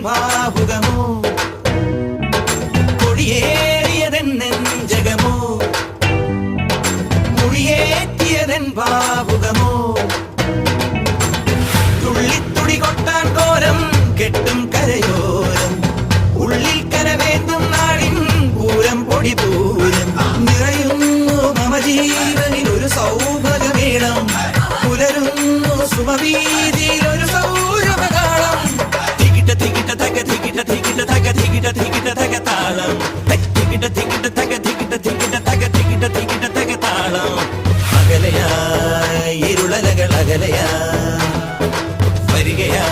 ഭാവുകമോ കൊടിയേറിയതെന്നെഞ്ചകമോ മൊഴിയേറ്റിയതെൻ ഭാവുകമോ തുള്ളിത്തുടി കൊട്ടാൻ കോരം കെട്ടും കരയോരം ഉള്ളിൽ കരവേന്തും നാടിൻ പൂരം പൊടിപൂരം നിറയുന്നു മമ ജീവനിൽ ഒരു സൗഭഗമേളം പുലരുന്നു സുമവീതിയിൽ ഒരു സൗരഭകാളം തികിട്ട തികിട്ട തക തികിട്ട തികിട്ട തക തികിട്ട തികിട്ട തക താളം തികിട്ട തികിട്ട തക തികിട്ട തികിട്ട തക തികിട്ട തികിട്ട തക താളം അകലയായി ഇരുളലകൾ അകലയായി വരികയാ